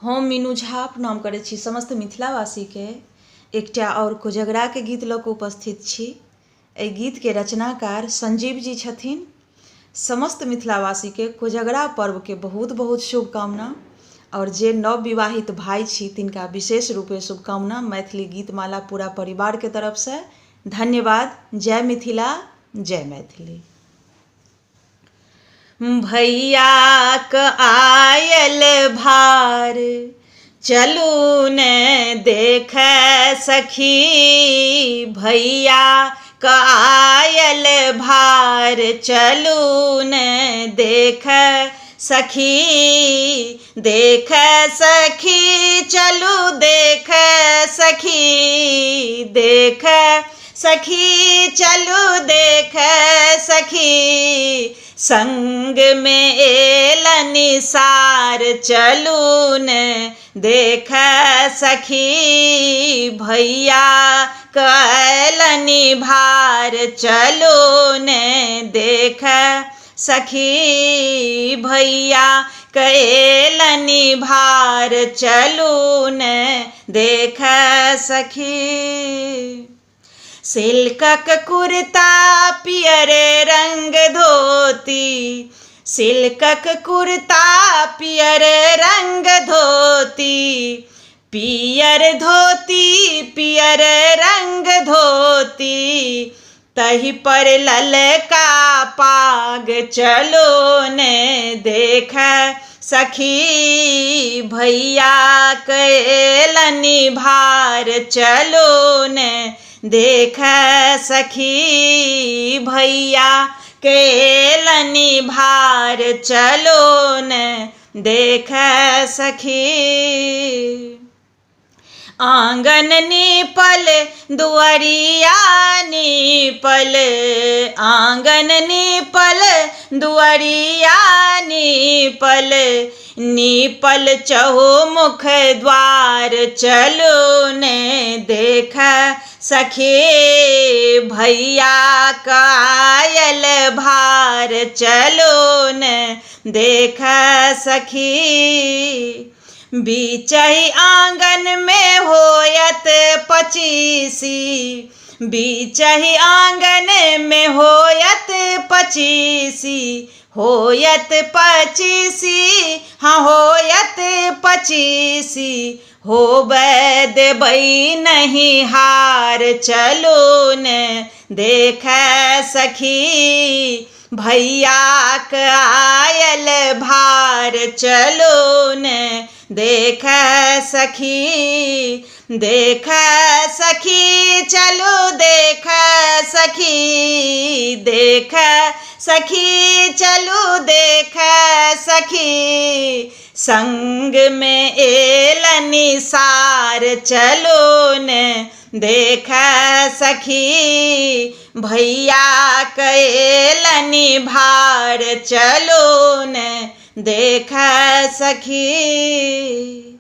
हम मीनू झा प्रणाम करैत छी समस्त मिथिलावासीके एकटा आओर कोजगराके गीत लऽ कऽ उपस्थित छी। एहि गीतके रचनाकार संजीव जी छथिन। समस्त मिथिलावासीके कोजगरा पर्वके बहुत बहुत शुभकामना। और जे नव विवाहित भाई छी तिनका विशेष रूपे शुभकामना मैथिली गीतमाला पूरा परिवारके तरफसँ। धन्यवाद। जय मिथिला, जय मैथिली। भैयाक आयल भार चलू ने देख सखी, भैयाक आयल भार चलू ने देख सखी, देख सखी चलू देख सखी, देख सखी चलू देख सखी, संग में एलनि सार चलू ने देख सखी, भैया कैलनि भार चलू ने देख सखी, भैया कैलनि भार चलू ने देख सखी। सिल्कक कुर्ता पियर रंग धोती, सिल्कक कुर्ता पियर रंग धोती, पियर धोती पियर रंग धोती, तही पर ललका पाग चलो ने देख सखी, भैया कैलनि भार चलो ने देख सखी, भैया कैलनि भार चलो ने देख सखी। आंगन नीपल दुआरिया नीपल, आंगन नीपल दुआरिया नीपल, नीपल चहुमुख द्वार चलो ने देख सखी, भैया कायल भार चलो ने देख सखी। बीचहि आंगन में होयत पचीसी, बीचहि आंगन में होयत पचीसी, होयत पचीसी हाँ होयत पचीसी, होबे देबै नहीं हार चलो ने देख सखी, भैया आयल भार चलो ने देख सखी, देख सखी चलो देख सखी, देख सखी चलो देख सखी, संग में एलनि सार चलो ने देख सखी, भैया कैलनि भार चलो ने देख सखी।